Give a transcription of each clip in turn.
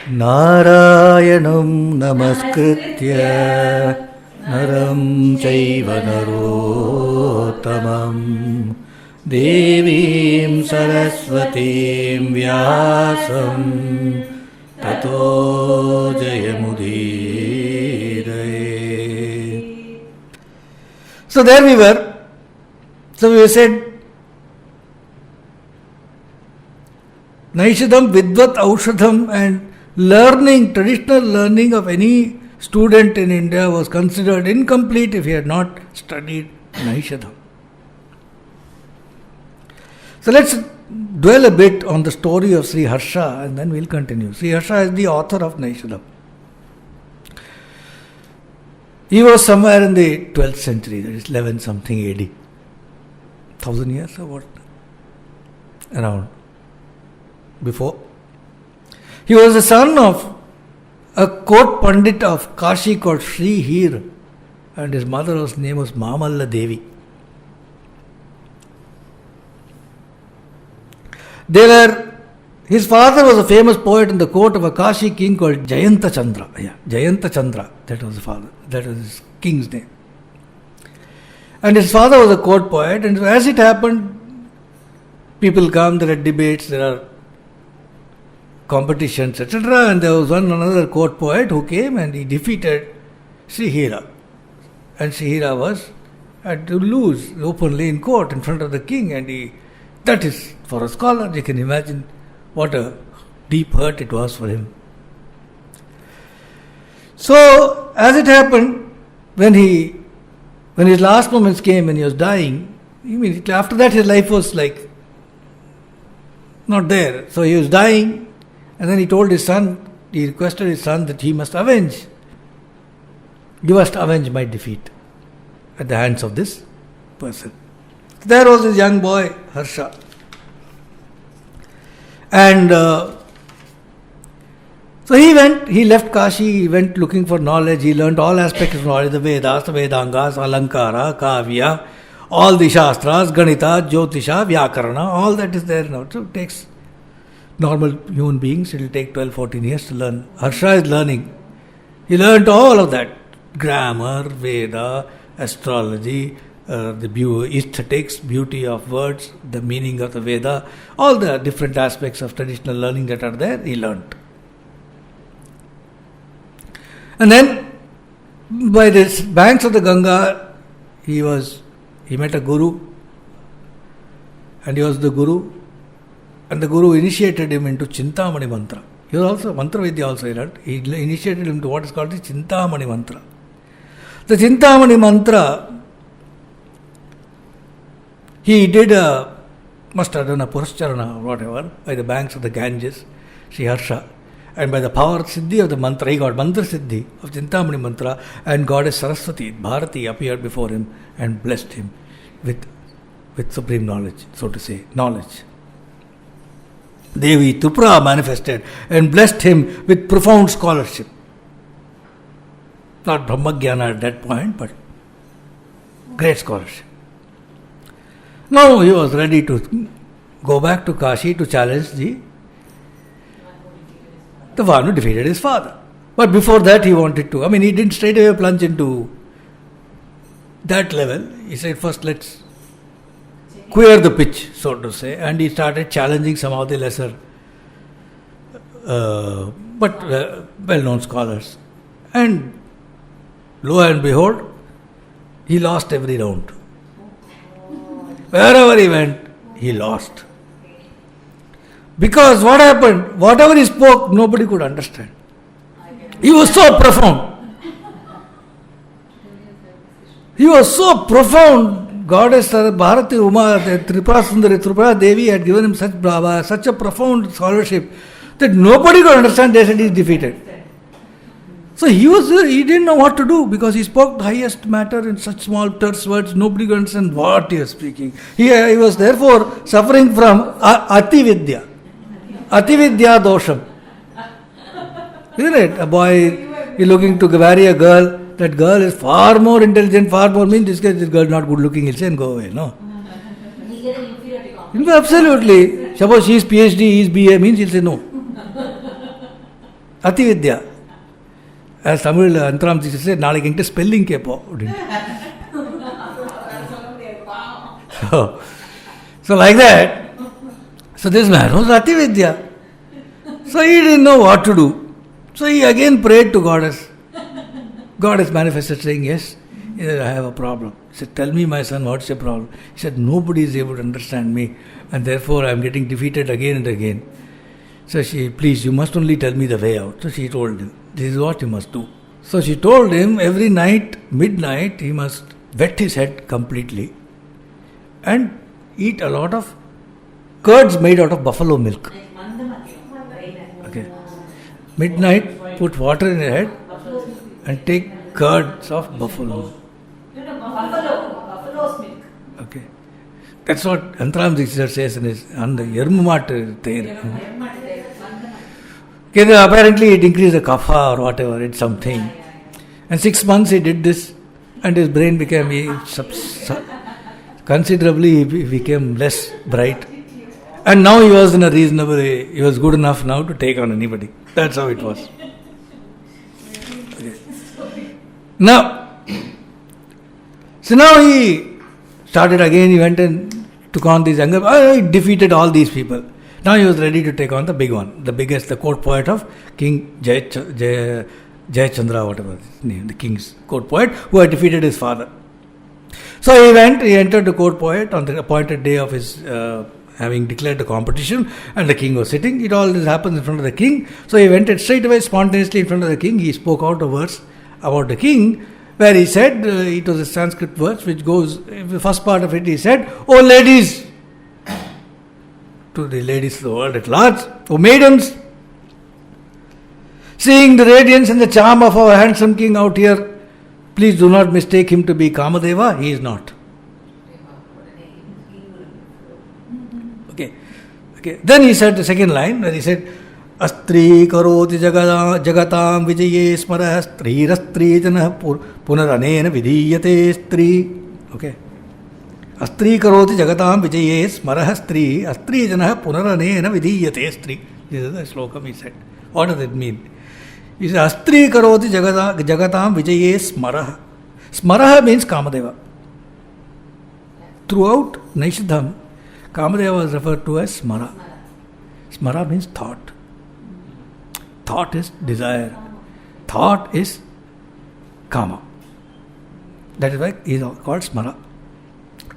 नारायणं नमस्कृत्य नरं चैव नरोत्तमं देवीं सरस्वतीं व्यासं ततो जयमुदीरये. So there we were. So we said Naishadam Vidvat Aushadham, and learning, traditional learning of any student in India was considered incomplete if he had not studied Naishadam. So let's dwell a bit on the story of Sri Harsha and then we'll continue. Sri Harsha is the author of Naishadam. He was somewhere in the 12th century, that is 11 something AD. 1000 years or what? Around. Before. He was the son of a court pandit of Kashi called Sri Hir, and his mother's name was Mamalla Devi. His father was a famous poet in the court of a Kashi king called Jayanta Chandra. Jayanta Chandra, that was the father, that was his king's name. And his father was a court poet, and as it happened, people come, there are debates, there are competitions, etc. And there was another court poet who came and he defeated Sri Hira. And Sri Hira had to lose openly in court in front of the king, and that is, for a scholar, you can imagine what a deep hurt it was for him. So, as it happened, when his last moments came, when he was dying, immediately after that his life was like not there. So he was dying, and then he requested his son that you must avenge my defeat at the hands of this person. There was this young boy, Harsha. And so he left Kashi, he went looking for knowledge, he learned all aspects of knowledge, the Vedas, the Vedangas, Alankara, Kavya, all the Shastras, Ganita, Jyotisha, Vyakarana, all that is there now. So it takes normal human beings, it will take 12-14 years to learn. Harsha is learning. He learned all of that. Grammar, Veda, astrology, the aesthetics, beauty of words, the meaning of the Veda, all the different aspects of traditional learning that are there, he learnt. And then, by the banks of the Ganga, he met a guru, and he was the guru, and the guru initiated him into Chintamani Mantra. He was also, Mantra Vidya also he learnt. He initiated him to what is called the Chintamani Mantra. The Chintamani Mantra, he must have done a Purascharana or whatever, by the banks of the Ganges, Sri Harsha. And by the power of Siddhi of the mantra, he got Mantra Siddhi of Chintamani Mantra, and Goddess Saraswati, Bharati, appeared before him and blessed him with supreme knowledge, so to say, knowledge. Devi Tupra manifested and blessed him with profound scholarship. Not Brahmagyana at that point, but great scholarship. Now he was ready to go back to Kashi to challenge the one who defeated his father. But before that he didn't straight away plunge into that level. He said, first let's queer the pitch, so to say, and he started challenging some of the lesser but well-known scholars. And lo and behold, he lost every round. Wherever he went, he lost. Because what happened? Whatever he spoke, nobody could understand. He was so profound. Goddess Bharati Uma, Tripura Sundari, Tripura Devi had given him such a profound scholarship that nobody could understand. They said he is defeated. So he didn't know what to do, because he spoke the highest matter in such small terse words, nobody could understand what he was speaking. He was therefore suffering from Atividya dosham. Isn't it? A boy is looking to marry a girl, that girl is far more intelligent, this girl is not good looking, he'll say and go away, no? Absolutely. Suppose she is PhD, he is BA, means he'll say no. Atividya. As Tamil Antaram teacher said, நாளைக்கு என்கிட்ட spelling கேட்போம் அப்படின்னு. So like that. So this man was Atividya. So he didn't know what to do. So he again prayed to Goddess. Goddess manifested saying, yes, I have a problem. He said, tell me, my son, what's your problem? He said, nobody is able to understand me, and therefore I am getting defeated again and again. So she, please, you must only tell me the way out. So she told him, this is what you must do. So she told him every night, midnight, he must wet his head completely and eat a lot of curds made out of buffalo milk. Okay. Midnight, put water in your head and take curds of buffalo. Buffalo's milk. Okay. That's what Antaram Dikshitar says in his on the Yermumat there. Okay, apparently it increased the kapha or whatever, it's something. And 6 months he did this and his brain became considerably, he became less bright. And now he was in a reasonable, he was good enough now to take on anybody. That's how it was. Okay. Now, so now he started again, he went and took on these younger, he defeated all these people. Now he was ready to take on the big one, the biggest, the court poet of King Jayachandra, whatever his name, the king's court poet, who had defeated his father. So he entered the court poet on the appointed day of his having declared the competition, and the king was sitting. It all this happens in front of the king. So he went straight away, spontaneously in front of the king. He spoke out a verse about the king, where he said, it was a Sanskrit verse which goes, the first part of it he said, "O ladies," to the ladies of the world at large, "O maidens, seeing the radiance and the charm of our handsome king out here, please do not mistake him to be Kamadeva, he is not." Okay. Then he said the second line, where he said, "Astri karoti jagatam vijaye smarah strirastri janah punaranena vidiyate stri." Okay. Astri karoti jagatam vijaye smarah astri janah punaranena vidiyate stri. This is the slokam he said. What does it mean? He said, Astri karoti jagatam vijaye smarah. Smarah means Kamadeva. Throughout Naishadham, Kamadeva was referred to as Smara. Smara means thought. Thought is desire. Thought is Kama. That is why he is called Smara.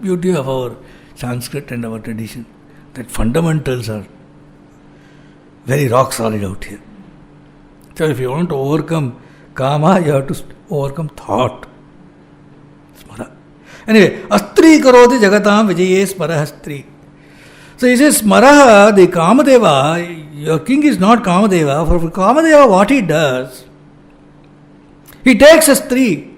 Beauty of our Sanskrit and our tradition, that fundamentals are very rock solid out here. So if you want to overcome Kama, you have to overcome thought. Smara. Anyway, Astri karoti jagatam vijaye smarahastri. So he says, Smaraha, the Kamadeva, your king is not Kamadeva. For Kamadeva, what he does, he takes a stri,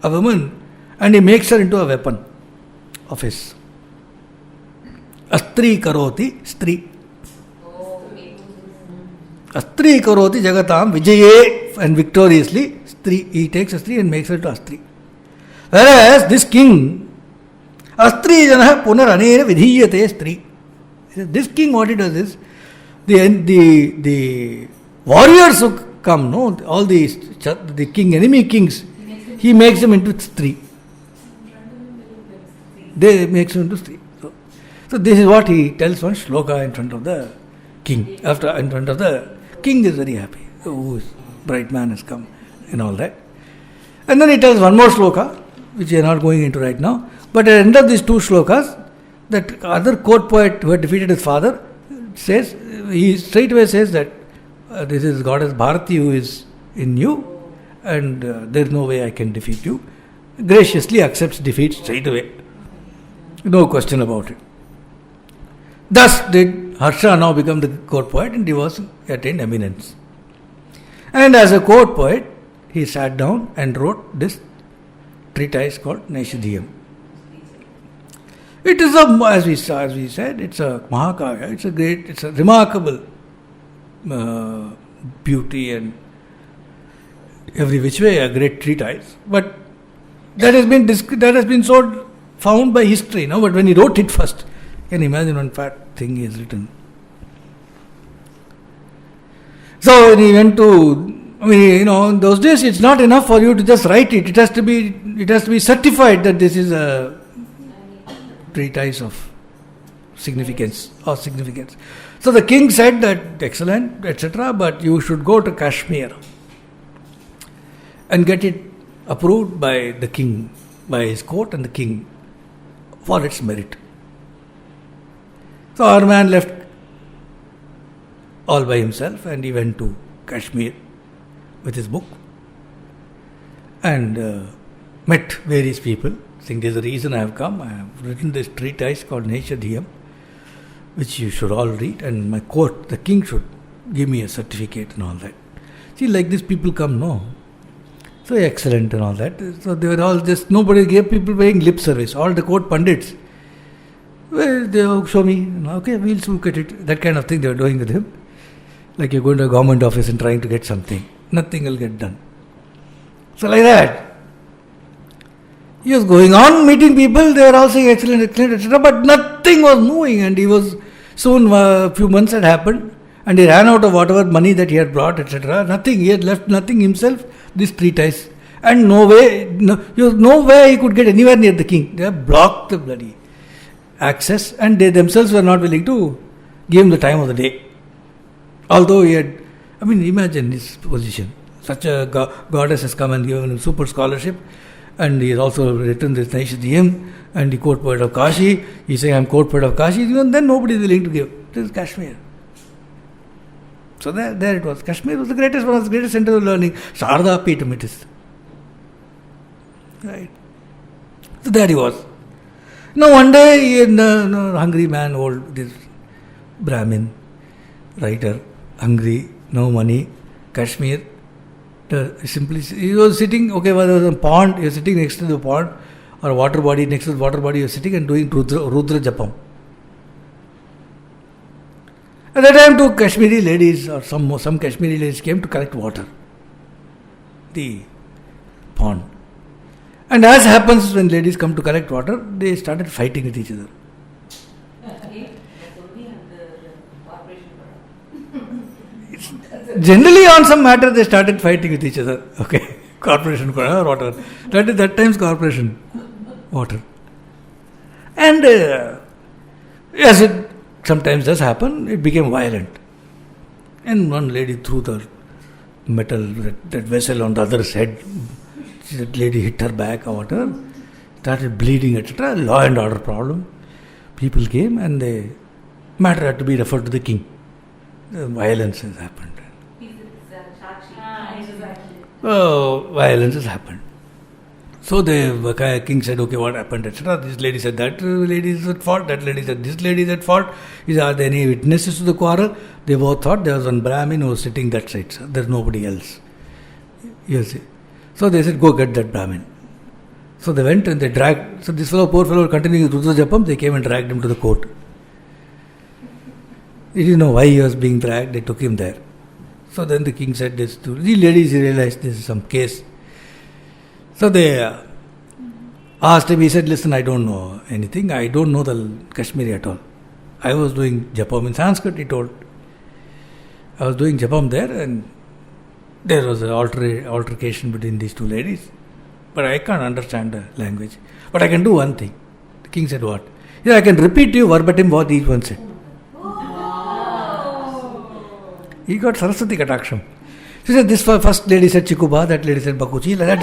a woman, and he makes her into a weapon of his. Astri karoti stri. Astri karoti jagatam vijaye, and victoriously, stri, he takes a stri and makes her to Astri. Whereas this king, Astri janah punaranena vidhiyate stri. This king, what he does is, the warriors who come, no, all the king, enemy kings, he makes them into stri. They makes them into stri. So this is what he tells one shloka in front of the king. After in front of the king is very happy. Oh, bright man has come and all that. And then he tells one more shloka, which we are not going into right now. But at the end of these two shlokas, that other court poet who had defeated his father says, he straight away says that this is goddess Bharati who is in you, and there is no way I can defeat you. Graciously accepts defeat straight away. No question about it. Thus did Harsha now become the court poet, and he was attained eminence. And as a court poet, he sat down and wrote this treatise called Naishadhiyam. It is as we said, it's a Mahakaya, it's a remarkable beauty and every which way a great treatise. But that has been so found by history, no? But when he wrote it first, you can imagine one fat thing he has written. So when he went to, in those days it's not enough for you to just write it. It has to be certified that this is a treatise of significance or significance. So the king said that excellent, etc., but you should go to Kashmir and get it approved by the king, by his court and the king for its merit. So our man left all by himself and he went to Kashmir with his book and met various people, saying there's a reason I have come. I have written this treatise called Naishadhyam, which you should all read, and my court, the king, should give me a certificate and all that. See, like this people come, no. So excellent and all that. So they were all just, nobody gave people paying lip service. All the court pundits, well, they show me, okay, we'll look at it. That kind of thing they were doing with him. Like you're going to a government office and trying to get something. Nothing will get done. So like that. He was going on meeting people, they were all saying excellent, excellent, etc. But nothing was moving, and he was soon, a few months had happened, and he ran out of whatever money that he had brought, etc. Nothing, he had left nothing himself, this treatise. And no way he could get anywhere near the king. They have blocked the bloody access, and they themselves were not willing to give him the time of the day. Although he had, imagine his position. Such a goddess has come and given him super scholarship, and he has also written this Naishadhyam, and the court poet of Kashi. He saying, I'm court poet of Kashi. Even then nobody is willing to give. This is Kashmir. So there it was. Kashmir was the greatest one, the greatest center of learning. Sharda Peetham it is. Right. So there he was. Now one day, a hungry man, this Brahmin, writer, hungry, no money, Kashmir. He was sitting, there was a pond, he was sitting next to the pond, or water body, next to the water body, he was sitting and doing Rudra Japam. At that time, two Kashmiri ladies, or some Kashmiri ladies came to collect water, the pond. And as happens when ladies come to collect water, they started fighting with each other. Generally on some matter they started fighting with each other. Okay, corporation water. That time's corporation water. And as it sometimes does happen, it became violent. And one lady threw the metal, that vessel on the other's head. That lady hit her back or whatever, started bleeding, etc. Law and order problem. People came and the matter had to be referred to the king. The violence has happened. Violence has happened. So the king said, okay, what happened, etc. This lady said, that lady is at fault. That lady said, this lady is at fault. Are there any witnesses to the quarrel? They both thought there was one Brahmin who was sitting that side. Sir. There's nobody else. You see. So they said, go get that Brahmin. So they went and they dragged. So this poor fellow continuing Rudra Japam, they came and dragged him to the court. He didn't know why he was being dragged. They took him there. So then the king said this to the ladies. He realized this is some case. So they asked him. He said, listen, I don't know anything. I don't know the Kashmiri at all. I was doing Japam in Sanskrit, he told. I was doing Japam there, and there was an altercation between these two ladies. But I can't understand the language. But I can do one thing. The king said, what? He said, I can repeat to you verbatim what each one said. He got Saraswati Kataksham. She said, this first lady said Chikuba, that lady said Bakuchi, that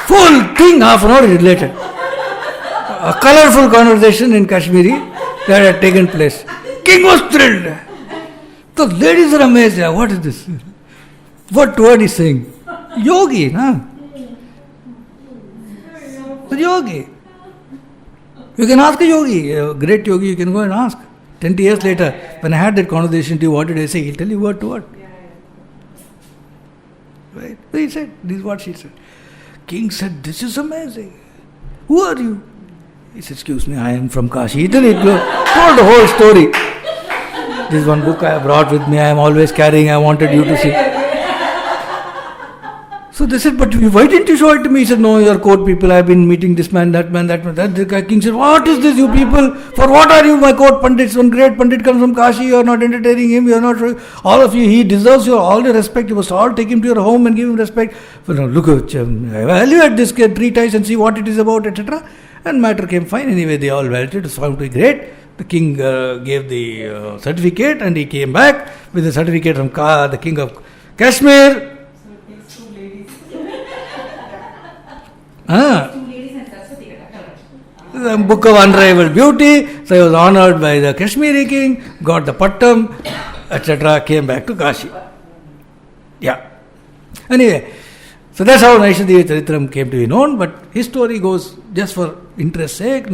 full thing, half an hour related. A colorful conversation in Kashmiri that had taken place. King was thrilled. The ladies are amazed. What is this? What word is saying? Yogi, huh? The yogi. You can ask a yogi, a great yogi, you can go and ask. 20 years later, when I had that conversation to you, what did I say? He'll tell you word to word. Right? So he said, this is what she said. King said, this is amazing. Who are you? He said, excuse me, I am from Kashi. He told the whole story. This is one book I brought with me, I am always carrying, I wanted you to see. So they said, but why didn't you show it to me? He said, no, your court people, I've been meeting this man, that man, that man. The king said, what is this, you people? For what are you, my court pandits? One great pandit comes from Kashi, you are not entertaining him, you are not showing. All of you, he deserves your all the respect. You must all take him to your home and give him respect. But no, look, evaluate this 3 times and see what it is about, etc. And matter came fine. Anyway, they all validated. It was found to be great. The king gave the certificate and he came back with the certificate from the king of Kashmir. The book of unrivaled beauty. So he was honored by the Kashmiri king, got the pattam, etc. Came back to Kashi. Yeah. Anyway, so that's how Naishadeva Charitram came to be known. But his story goes just for interest's sake.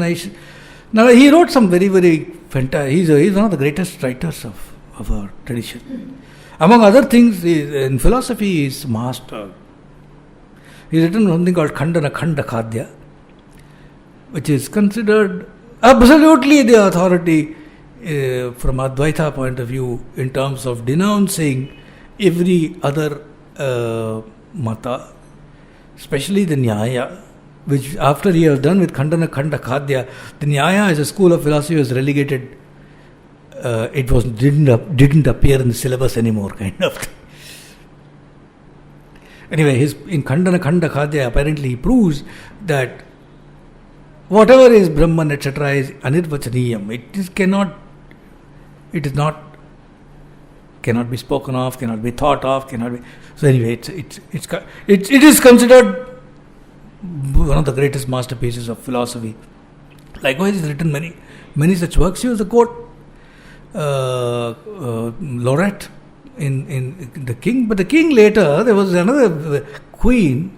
Now he wrote some very, very fantastic. He's one of the greatest writers of our tradition. Among other things, in philosophy, he is master. He's written something called Khandana Khanda Khadya, which is considered absolutely the authority from Advaita point of view in terms of denouncing every other mata, especially the Nyaya, which after he was done with Khandana Khanda Khadya, the Nyaya as a school of philosophy was relegated. It didn't appear in the syllabus anymore, kind of thing. Anyway, in Khandana Khanda Khadya, apparently he proves that whatever is Brahman, etc., is anirvachaniyam. Cannot be spoken of, cannot be thought of, cannot be. So anyway, it is considered one of the greatest masterpieces of philosophy. Likewise, he's written many such works. He was the court laureate in the king. But the king later, there was another queen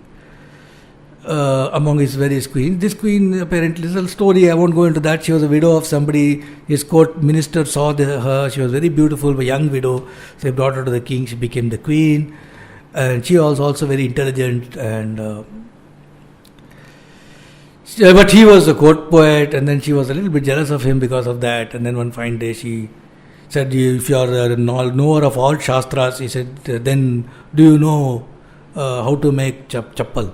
among his various queens. This queen, apparently, is a story. I won't go into that. She was a widow of somebody. His court minister saw her. She was very beautiful, a young widow. So he brought her to the king. She became the queen. And she was also very intelligent. But he was a court poet. And then she was a little bit jealous of him because of that. And then one fine day she said, if you are a knower of all Shastras, he said, then do you know how to make chappal?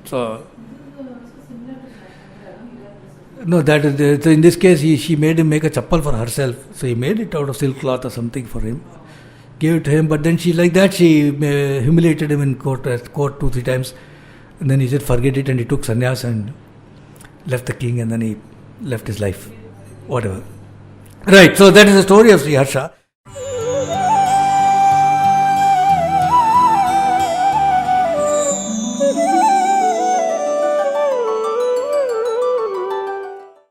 So, no, that is so in this case she made him make a chappal for herself. So he made it out of silk cloth or something for him, gave it to him. But then she humiliated him in court 2-3 times, and then he said forget it, and he took sannyas and left the king, and then he left his life, whatever. Right. So that is the story of Sri Harsha.